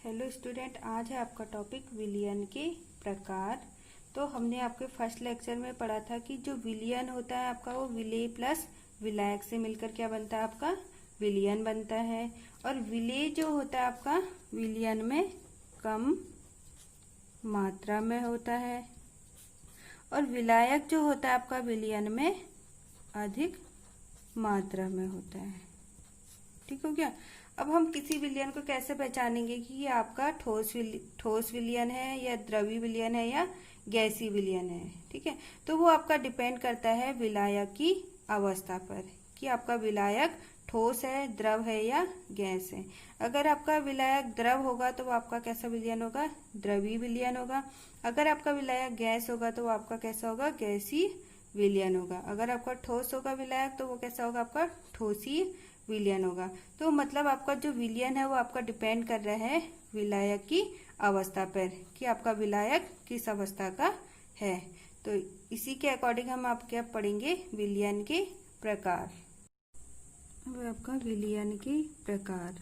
Hello student, आज है आपका टॉपिक विलयन के प्रकार। तो हमने आपके फर्स्ट लेक्चर में पढ़ा था कि जो विलयन होता है आपका वो विलेय प्लस विलायक से मिलकर क्या बनता है, आपका विलयन बनता है। और विलेय जो होता है आपका विलयन में कम मात्रा में होता है और विलायक जो होता है आपका विलयन में अधिक मात्रा में होता है। ठीक हो गया। अब हम किसी विलयन को कैसे पहचानेंगे कि ये आपका ठोस विलयन है या द्रवी विलयन है या गैसीय विलयन है। ठीक है, तो वो आपका डिपेंड करता है विलायक की अवस्था पर कि आपका विलायक ठोस है, द्रव है या गैस है। अगर आपका विलायक द्रव होगा तो वो आपका कैसा विलयन होगा, द्रवी विलयन होगा। अगर आपका विलायक गैस होगा तो वो आपका कैसा होगा, गैसीय विलयन होगा। अगर आपका ठोस होगा विलायक तो वो कैसा होगा, आपका ठोसीय विलयन होगा। तो मतलब आपका जो विलयन है वो आपका डिपेंड कर रहा है विलायक की अवस्था पर कि आपका विलायक किस अवस्था का है। तो इसी के अकॉर्डिंग हम आपके अब पढ़ेंगे विलयन के प्रकार। अब आपका विलयन के प्रकार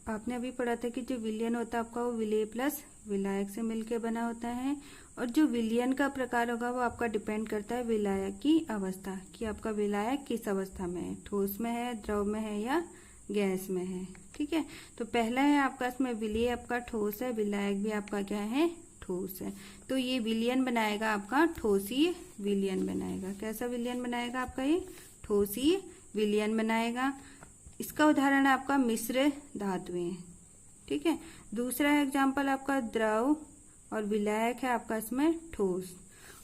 आपने अभी पढ़ा था कि जो विलयन होता है आपका वो विलेय प्लस विलायक से मिलकर बना होता है। और जो विलयन का प्रकार होगा वो आपका डिपेंड करता है विलायक की अवस्था कि आपका विलायक किस अवस्था में है, ठोस में है, द्रव में है या गैस में है। ठीक है, तो पहला है आपका इसमें विलेय आपका ठोस है, विलायक भी आपका क्या है, ठोस है। तो ये विलयन बनाएगा आपका ठोसीय विलयन बनाएगा। कैसा विलयन बनाएगा आपका, ये ठोसीय विलयन बनाएगा। इसका उदाहरण है आपका मिश्र धातुएं। ठीक है, दूसरा एग्जाम्पल आपका द्रव और विलायक है आपका इसमें ठोस।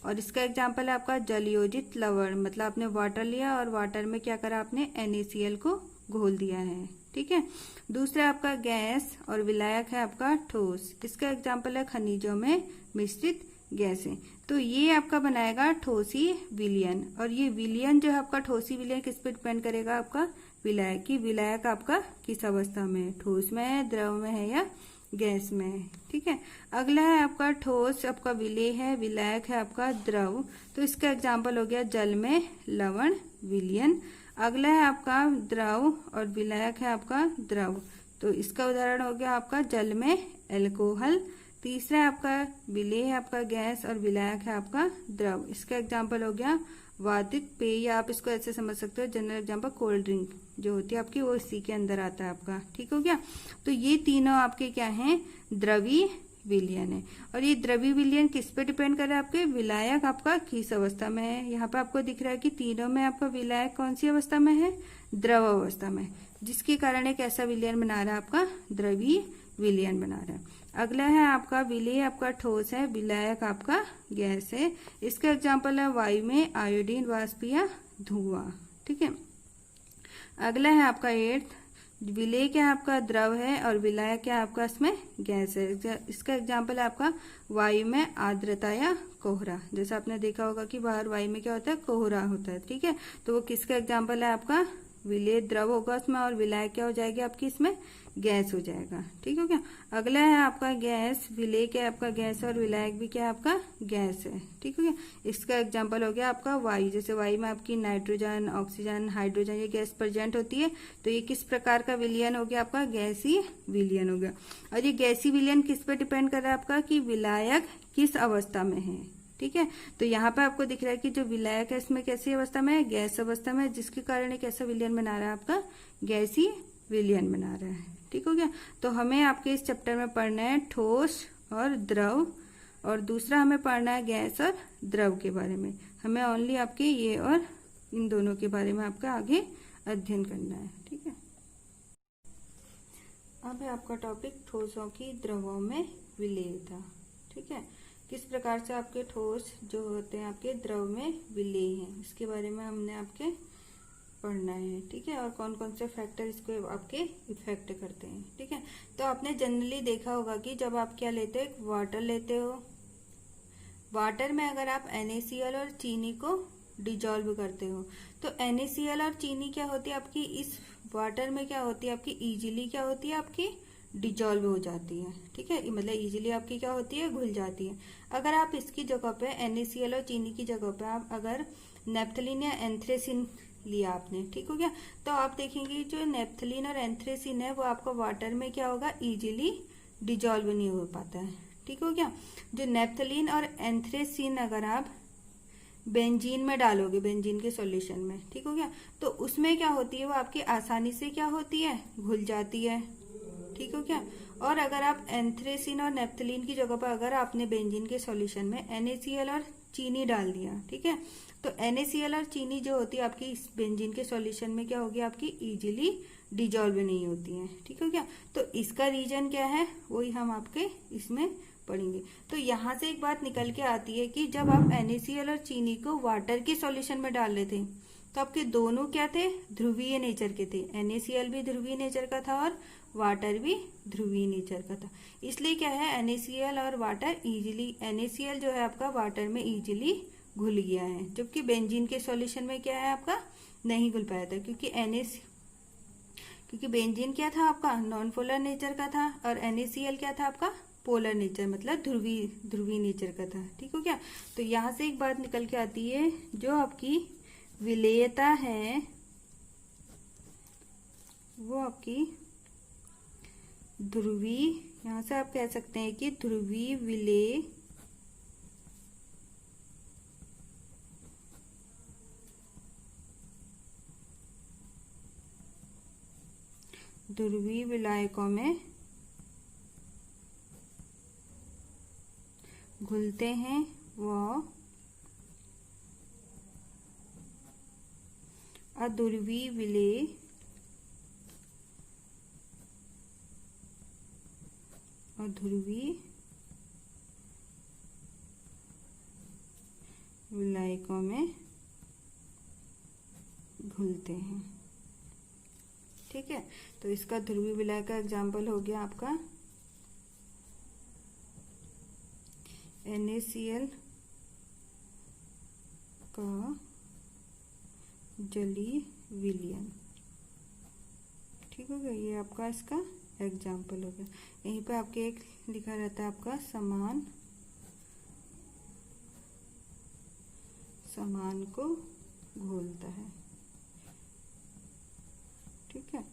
और इसका एग्जाम्पल है आपका जलयोजित लवण, मतलब आपने वाटर लिया और वाटर में क्या करा, आपने NaCl को घोल दिया है। ठीक है, दूसरा आपका गैस और विलायक है आपका ठोस। इसका एग्जाम्पल है खनिजों में मिश्रित गैसें। तो ये आपका बनाएगा ठोसीय विलयन। और ये विलयन जो है आपका ठोसीय विलयन किस पे डिपेंड करेगा, आपका विलायक की। विलायक आपका किस अवस्था में है, ठोस में है, द्रव में है या गैस में है। ठीक है, अगला है आपका ठोस आपका विलेय है, विलायक है आपका द्रव। तो इसका एग्जाम्पल हो गया जल में लवण विलयन। अगला है आपका द्रव और विलायक है आपका द्रव। तो इसका उदाहरण हो गया आपका जल में एल्कोहल। तीसरा है आपका विलेय है आपका गैस और विलायक है आपका द्रव। इसका एग्जाम्पल हो गया वातित पेय, या आप इसको ऐसे समझ सकते हो जनरल एग्जाम्पल कोल्ड ड्रिंक जो होती है आपकी, वो इसी के अंदर आता है आपका। ठीक हो गया। तो ये तीनों आपके क्या हैं, द्रवी विलयन है। और ये द्रवी विलयन किस पे डिपेंड कर रहा है, आपके विलायक आपका किस अवस्था में है। यहाँ पे आपको दिख रहा है कि तीनों में आपका विलायक कौन सी अवस्था में है, द्रव अवस्था में, जिसके कारण एक ऐसा विलयन बना रहा है आपका द्रवी विलयन बना रहा है। अगला है आपका विलेय आपका ठोस है, विलायक आपका गैस है। इसका एग्जाम्पल है वायु में आयोडीन वाष्प या धुआं। ठीक है, अगला है आपका एर्थ, विलेय क्या आपका द्रव है और विलायक क्या आपका इसमें गैस है। इसका एग्जाम्पल है आपका वायु में आर्द्रता या कोहरा। जैसा आपने देखा होगा कि बाहर वायु में क्या होता है, कोहरा होता है। ठीक है, तो वो किसका एग्जाम्पल है, आपका विलेय द्रव होगा उसमें और विलायक क्या हो जाएगी आपकी, इसमें गैस हो जाएगा। ठीक हो गया। अगला है आपका गैस, विलेय क्या आपका गैस और विलायक भी क्या आपका गैस है। ठीक हो गया। इसका एग्जाम्पल हो गया आपका वायु। जैसे वायु में आपकी नाइट्रोजन, ऑक्सीजन, हाइड्रोजन ये गैस प्रेजेंट होती है। तो ये किस प्रकार का विलयन हो गया, आपका गैसीय विलयन हो गया। और ये गैसीय विलयन किस पे डिपेंड कर रहा है आपका, कि विलायक किस अवस्था में है। ठीक है, तो यहाँ पे आपको दिख रहा है कि जो विलायक है इसमें कैसी अवस्था में है, गैस अवस्था में, जिसके कारण एक ऐसा विलयन बना रहा है आपका गैसीय विलयन बना रहा है। ठीक हो गया। तो हमें आपके इस चैप्टर में पढ़ना है ठोस और द्रव, और दूसरा हमें पढ़ना है गैस और द्रव के बारे में। हमें ओनली आपके ये और इन दोनों के बारे में आपका आगे अध्ययन करना है। ठीक है, अब है आपका टॉपिक ठोसों की द्रवों में विलेयता। ठीक है, किस प्रकार से आपके ठोस जो होते हैं आपके द्रव में विलेय हैं, इसके बारे में हमने आपके पढ़ना है। ठीक है, और कौन कौन से फैक्टर इसको आपके इफेक्ट करते हैं। ठीक है, तो आपने जनरली देखा होगा कि जब आप क्या लेते हो, वाटर लेते हो, वाटर में अगर आप NaCl और चीनी को डिजोल्व करते हो तो NaCl और चीनी क्या होती है आपकी, इस वाटर में क्या होती है आपकी, इजीली क्या होती है आपकी, डिजोल्व हो जाती है। ठीक है, मतलब इजीली आपकी क्या होती है, घुल जाती है। अगर आप इसकी जगह पे NaCl और चीनी की जगह पे आप अगर नेप्थलीन या एंथ्रेसिन लिया आपने, ठीक हो गया, तो आप देखेंगे जो नेप्थलीन और एंथ्रेसिन है वो आपका वाटर में क्या होगा, इजीली डिजॉल्व नहीं हो पाता है। ठीक हो गया। जो नेप्थलीन और एंथ्रेसीन अगर आप बेंजीन में डालोगे, बेंजीन के सॉल्यूशन में, ठीक हो गया, तो उसमें क्या होती है, वो आपकी आसानी से क्या होती है, घुल जाती है। ठीक हो गया। और अगर आप एंथ्रेसीन और नेप्थलीन की जगह पर अगर आपने बेंजीन के सॉल्यूशन में NaCl और चीनी डाल दिया, ठीक है, तो NaCl और चीनी जो होती है आपकी इस बेंजीन के सॉल्यूशन में क्या होगी, आपकी इजीली डिजॉल्व नहीं होती है। ठीक हो गया। तो इसका रीजन क्या है, वही हम आपके इसमें पढ़ेंगे। तो यहाँ से एक बात निकल के आती है कि जब आप NaCl और चीनी को वाटर के सॉल्यूशन में डाल रहे थे तो आपके दोनों क्या थे, ध्रुवीय नेचर के थे। NaCl भी ध्रुवीय नेचर का था और वाटर भी ध्रुवीय नेचर का था। इसलिए क्या है, NaCl और वाटर इजीली, NaCl जो है आपका वाटर में इजीली घुल गया है, जबकि बेंजीन के सॉल्यूशन में क्या है आपका नहीं घुल पाया था, क्योंकि बेंजीन क्या था आपका नॉन पोलर नेचर का था और NaCl क्या था आपका पोलर नेचर, मतलब ध्रुवीय नेचर का था। ठीक हो गया। तो यहाँ से एक बात निकल के आती है, जो आपकी विलेयता है वो आपकी ध्रुवीय, यहाँ से आप कह सकते हैं कि ध्रुवीय विलेय ध्रुवीय विलायकों में घुलते हैं वो अध्रुवीय विलेय अध्रुवीय विलायकों में घुलते हैं। ठीक है। तो इसका ध्रुवीय विलायक का एग्जाम्पल हो गया आपका NaCl का जलीय विलयन। ठीक हो गया, ये आपका इसका एग्जाम्पल हो गया। यहीं पे आपके एक लिखा रहता है आपका समान को घोलता है। ठीक है।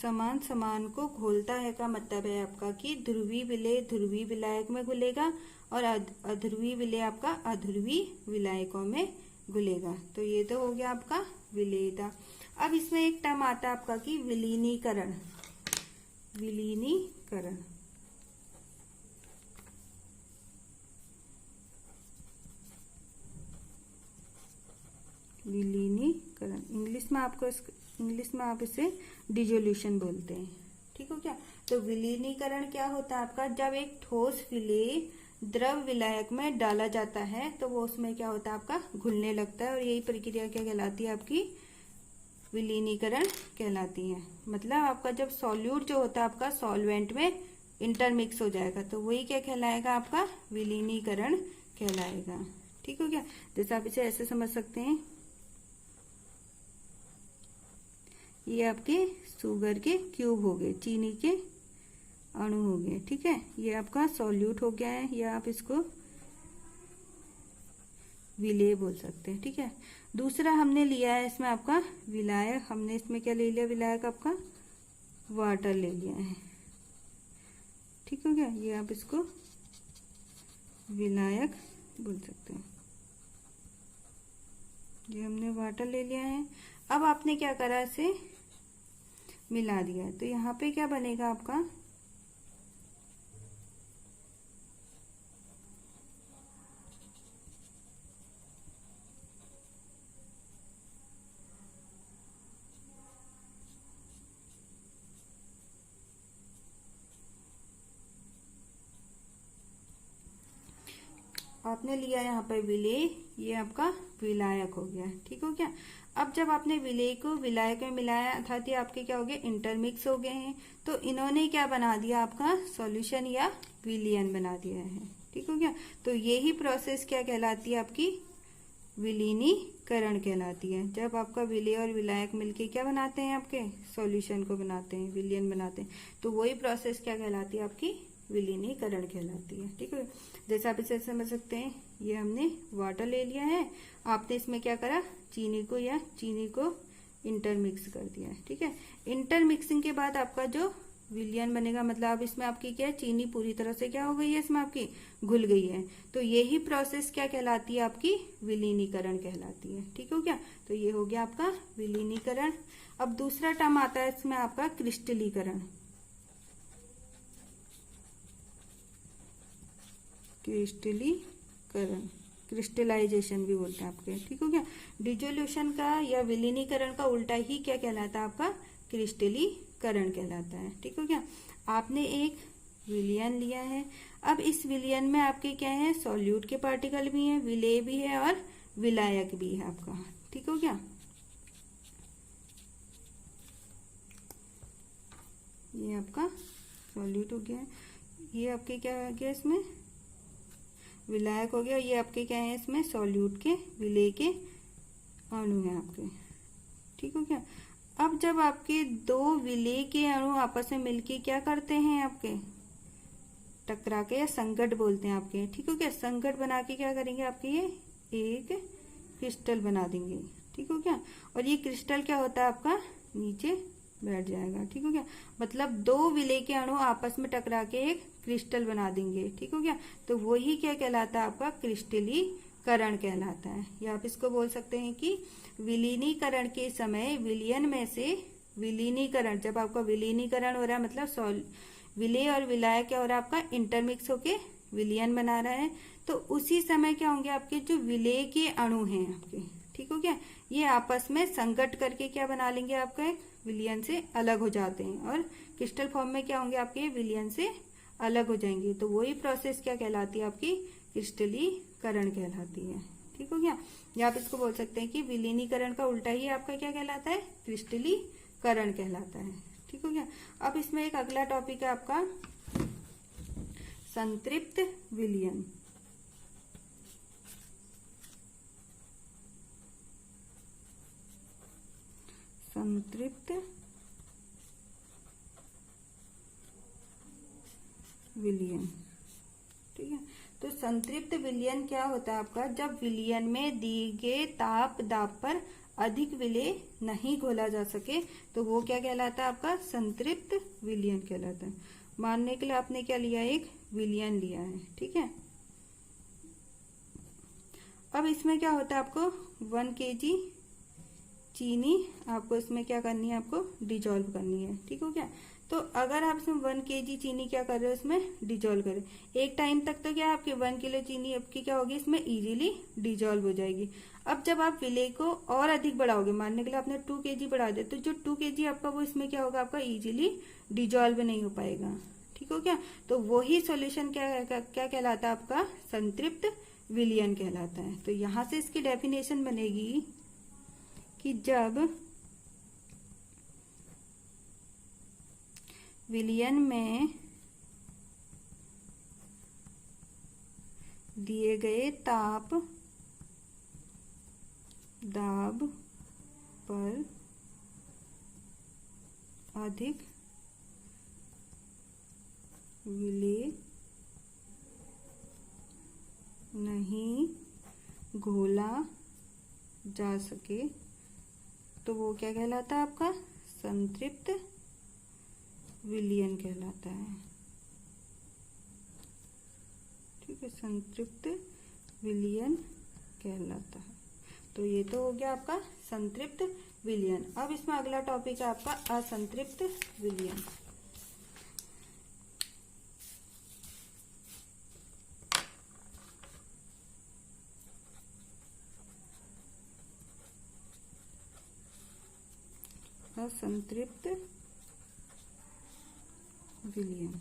समान को घोलता है का मतलब है आपका कि ध्रुवीय विलेय ध्रुवीय विलायक में घुलेगा और अध्रुवीय विलेय आपका अध्रुवीय विलायकों में घुलेगा। तो ये तो हो गया आपका विलेयता। अब इसमें एक टर्म आता है आपका कि विलीनीकरण। विलीनीकरण विलीनीकरण इंग्लिश में आप इसे डिसोल्यूशन बोलते हैं। ठीक हो क्या। तो विलीनीकरण क्या होता है आपका, जब एक ठोस विलेय द्रव विलायक में डाला जाता है तो वो उसमें क्या होता है आपका घुलने लगता है, और यही प्रक्रिया क्या कहलाती है, आपकी विलीनीकरण कहलाती है। मतलब आपका जब सॉल्यूट जो होता है आपका सॉल्वेंट में इंटरमिक्स हो जाएगा तो वही क्या कहलाएगा, आपका विलीनीकरण कहलाएगा। ठीक हो गया। जैसे आप इसे ऐसे समझ सकते हैं, ये आपके शुगर के क्यूब हो गए, चीनी के अणु हो गए। ठीक है। ये आपका सॉल्यूट हो गया है, या आप इसको विलेय बोल सकते हैं। ठीक है। दूसरा हमने लिया है इसमें आपका विलायक। हमने इसमें क्या ले लिया, विलायक आपका वाटर ले लिया है। ठीक हो गया। ये आप इसको विलायक बोल सकते हैं। ये हमने वाटर ले लिया है। अब आपने क्या करा, इसे मिला दिया, तो यहाँ पे क्या बनेगा आपका आपने लिया यहाँ पर विलेय, ये आपका विलायक हो गया। ठीक हो गया। अब जब आपने विलेय को विलायक में मिलाया अर्थात ये आपके क्या हो गए, इंटरमिक्स हो गए हैं, तो इन्होंने क्या बना दिया, आपका सॉल्यूशन या विलयन बना दिया है। ठीक हो गया। तो यही प्रोसेस क्या कहलाती है, आपकी विलीनीकरण कहलाती है। जब आपका विलेय और विलायक मिलके क्या बनाते हैं, आपके सॉल्यूशन को बनाते हैं, विलयन बनाते हैं, तो वही प्रोसेस क्या कहलाती है, आपकी विलीनीकरण कहलाती है। ठीक है। जैसे आप इसे समझ सकते हैं, ये हमने वाटर ले लिया है, आपने इसमें क्या करा, चीनी को इंटरमिक्स कर दिया है। ठीक है। इंटरमिक्सिंग के बाद आपका जो विलयन बनेगा मतलब अब इसमें आपकी क्या है, चीनी पूरी तरह से क्या हो गई है, इसमें आपकी घुल गई है। तो यही प्रोसेस क्या कहलाती है, आपकी विलीनीकरण कहलाती है। ठीक हो गया, तो ये हो गया आपका विलीनीकरण। अब दूसरा टर्म आता है इसमें आपका क्रिस्टलीकरण। क्रिस्टलीकरण, क्रिस्टलाइजेशन भी बोलते हैं आपके। ठीक हो गया, डिसोल्यूशन का या विलीनीकरण का उल्टा ही क्या कहलाता है, आपका क्रिस्टलीकरण कहलाता है। ठीक हो गया, आपने एक विलयन लिया है, अब इस विलयन में आपके क्या है, सॉल्यूट के पार्टिकल भी हैं, विलेय भी है और विलायक भी है आपका। ठीक हो गया, ये आपका सॉल्यूट हो गया, ये आपके क्या हो गया, इसमें विलायक हो गया, ये आपके क्या है, इसमें सॉल्यूट के विलेय के अणु है आपके। ठीक हो गया, अब जब आपके दो विलेय के अणु आपस में मिलके क्या करते हैं, आपके टकरा के या संगठ बोलते हैं आपके। ठीक हो गया, संगठ बना के क्या करेंगे, आपके ये एक क्रिस्टल बना देंगे। ठीक हो गया, और ये क्रिस्टल क्या होता है, आपका नीचे बैठ जाएगा। ठीक हो गया, मतलब दो विलेय के अणु आपस में टकरा के एक क्रिस्टल बना देंगे। ठीक हो गया, तो वही क्या कहलाता है, आपका क्रिस्टलीकरण कहलाता है। या आप इसको बोल सकते हैं कि विलीनीकरण के समय विलयन में से विलीनीकरण, जब आपका विलीनीकरण हो रहा है मतलब विलेय और विलायक क्या हो रहा है, आपका इंटरमिक्स होके विलयन बना रहा है, तो उसी समय क्या होंगे, आपके जो विलेय के अणु हैं आपके, ठीक हो गया, ये आपस में संगठ करके क्या बना लेंगे, आपका एक विलयन से अलग हो जाते हैं और क्रिस्टल फॉर्म में क्या होंगे, आपके विलयन से अलग हो जाएंगे। तो वही प्रोसेस क्या कहलाती है, आपकी क्रिस्टलीकरण कहलाती है। ठीक हो गया, या आप इसको बोल सकते हैं कि विलीनीकरण का उल्टा ही आपका क्या कहलाता है, क्रिस्टलीकरण कहलाता है। ठीक हो गया, अब इसमें एक अगला टॉपिक है आपका संतृप्त विलयन। संतृप्त विलयन, ठीक है। तो संतृप्त विलयन क्या होता है आपका, जब विलयन में दिए गए ताप दाब पर अधिक विलेय नहीं घोला जा सके तो वो क्या कहलाता है, आपका संतृप्त विलयन कहलाता है। मानने के लिए आपने क्या लिया, एक विलयन लिया है। ठीक है, अब इसमें क्या होता है, आपको 1 kg चीनी आपको इसमें क्या करनी है, आपको डिजोल्व करनी है। ठीक हो गया, तो अगर आप इसमें 1 kg चीनी क्या कर रहे हो, इसमें डिजोल्व कर रहे हो, एक टाइम तक तो क्या आपकी 1 किलो चीनी आपकी क्या होगी, इसमें इजीली डिजोल्व हो जाएगी। अब जब आप विलेय को और अधिक बढ़ाओगे, मानने के लिए आपने 2 kg बढ़ा दिया, तो जो 2 kg आपका वो इसमें क्या होगा, आपका इजीली डिजोल्व नहीं हो पाएगा। ठीक हो गया, तो वही सॉल्यूशन क्या कहलाता है, आपका संतृप्त विलयन कहलाता है। तो यहां से इसकी डेफिनेशन बनेगी कि जब विलयन में दिए गए ताप दाब पर अधिक विलेय नहीं घोला जा सके तो वो क्या कहलाता है, आपका संतृप्त विलयन कहलाता है। ठीक है, संतृप्त विलयन कहलाता है। तो ये तो हो गया आपका संतृप्त विलयन। अब इसमें अगला टॉपिक है आपका असंतृप्त विलयन। असंतृप्त विलयन,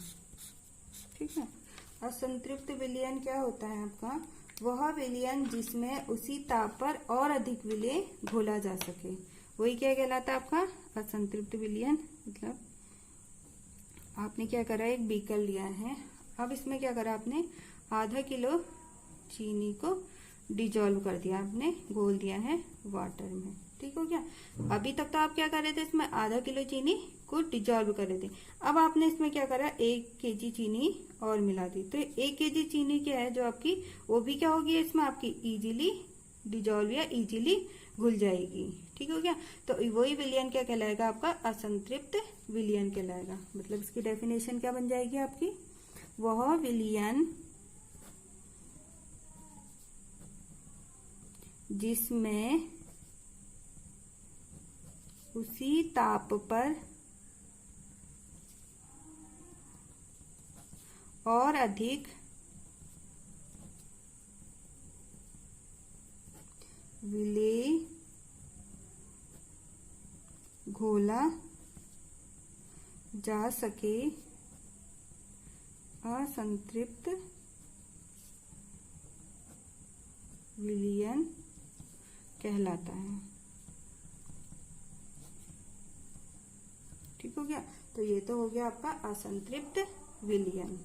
ठीक है। असंतृप्त विलयन क्या होता है आपका, वह विलयन जिसमें उसी ताप पर और अधिक विलेय घोला जा सके, वही क्या कहलाता है, आपका असंतृप्त विलयन। मतलब आपने क्या करा, एक बीकर लिया है, अब इसमें क्या करा आपने, आधा किलो चीनी को डिजोल्व कर दिया, आपने घोल दिया है वाटर में। ठीक हो गया, अभी तक तो आप क्या कर रहे थे, इसमें आधा किलो चीनी को डिजोल्व कर रहे थे, अब आपने इसमें क्या करा, 1 kg चीनी और मिला दी। तो 1 kg चीनी क्या है जो आपकी, वो भी क्या होगी, इसमें आपकी इजीली डिजोल्व या इजीली घुल जाएगी। ठीक ठीक हो गया। तो वही विलयन क्या कहलाएगा आपका, असंतृप्त विलयन कहलाएगा। मतलब इसकी डेफिनेशन क्या बन जाएगी आपकी, वह विलयन जिसमें उसी ताप पर और अधिक विलेय घोला जा सके असंतृप्त विलयन कहलाता है। ठीक हो गया। तो ये तो हो गया आपका असंतृप्त विलयन,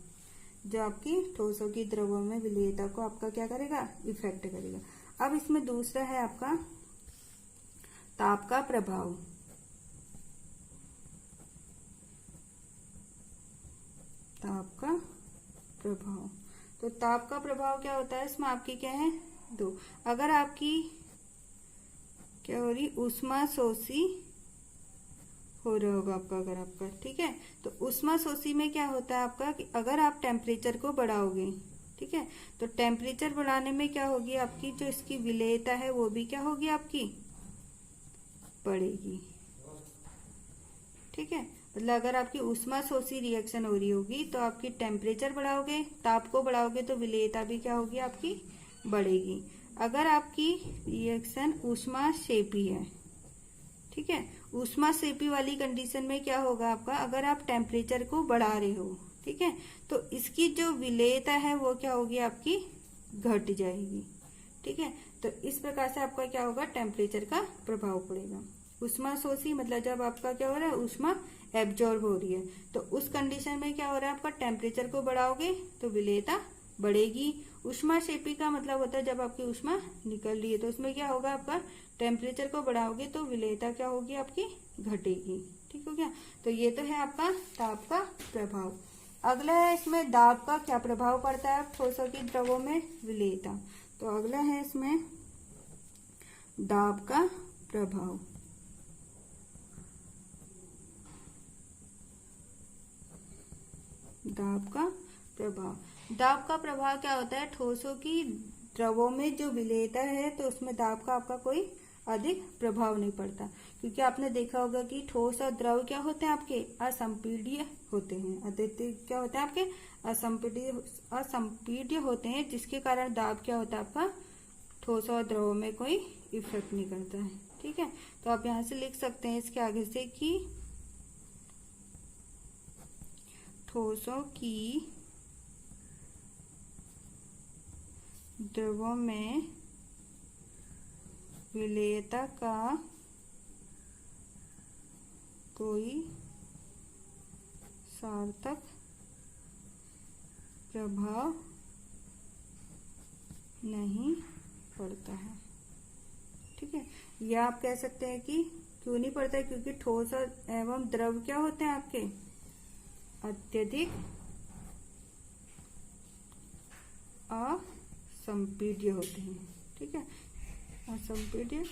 जो आपकी ठोसों की द्रवों में विलेयता को आपका क्या करेगा, इफेक्ट करेगा। अब इसमें दूसरा है आपका ताप का प्रभाव। ताप का प्रभाव, तो ताप का प्रभाव क्या होता है, इसमें आपकी क्या है, दो। अगर आपकी क्या हो रही, ऊष्मा शोषी हो रहा होगा आपका, अगर आपका ठीक है, तो ऊष्मा शोषी में क्या होता है आपका कि अगर आप टेम्परेचर को बढ़ाओगे, ठीक है, तो टेम्परेचर बढ़ाने में क्या होगी आपकी, जो इसकी विलेयता है वो भी क्या होगी आपकी, बढ़ेगी। ठीक है, मतलब अगर आपकी ऊष्मा शोषी रिएक्शन हो रही होगी तो आपकी टेम्परेचर बढ़ाओगे, ताप को बढ़ाओगे तो विलेयता भी क्या होगी आपकी, बढ़ेगी। अगर आपकी रिएक्शन ऊष्मा शेपी है, ठीक है, ऊष्मा शेपी वाली कंडीशन में क्या होगा आपका, अगर आप टेम्परेचर को बढ़ा रहे हो, ठीक है, तो इसकी जो विलेयता है वो क्या होगी आपकी, घट जाएगी। ठीक है, तो इस प्रकार से आपका क्या होगा, टेम्परेचर का प्रभाव पड़ेगा। ऊष्मा शोषी मतलब जब आपका क्या हो रहा है, ऊष्मा एब्जॉर्ब हो रही है, तो उस कंडीशन में क्या हो रहा है, आपका टेम्परेचर को बढ़ाओगे तो विलेयता बढ़ेगी। ऊष्मा शेपी का मतलब होता है जब आपकी ऊष्मा निकल रही है, तो उसमें क्या होगा आपका, टेम्परेचर को बढ़ाओगे तो विलेयता क्या होगी आपकी, घटेगी। ठीक हो गया। तो ये तो है आपका ताप का प्रभाव। अगला है इसमें दाब का क्या प्रभाव पड़ता है ठोसों की द्रवों में, विलेयता। तो अगला है इसमें दाब का प्रभाव। दाब का प्रभाव, दाब का प्रभाव क्या होता है, ठोसों की द्रवों में जो विलेयता है तो उसमें दाब का आपका कोई अधिक प्रभाव नहीं पड़ता, क्योंकि आपने देखा होगा कि ठोस और द्रव क्या होते हैं आपके, असंपीड्य होते हैं। अद्वितीय क्या होते हैं आपके, असंपीड्य होते हैं, जिसके कारण दाब क्या होता है आपका, ठोस और द्रव में कोई इफेक्ट नहीं करता है। ठीक है, तो आप यहां से लिख सकते हैं इसके आगे से कि ठोसों की द्रवों में विलेयता का कोई सार्थक प्रभाव नहीं पड़ता है। ठीक है, या आप कह सकते हैं कि क्यों नहीं पड़ता है, क्योंकि ठोस और एवं द्रव क्या होते हैं आपके, अत्यधिक असंपीड्य होते हैं। ठीक है, असंपीड्य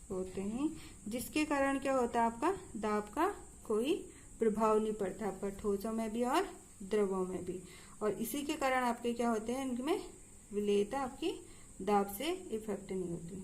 होते हैं, जिसके कारण क्या होता है आपका, दाब का कोई प्रभाव नहीं पड़ता आपका, ठोसों में भी और द्रवों में भी। और इसी के कारण आपके क्या होते हैं, इनमें विलेयता आपकी दाब से इफेक्ट नहीं होती।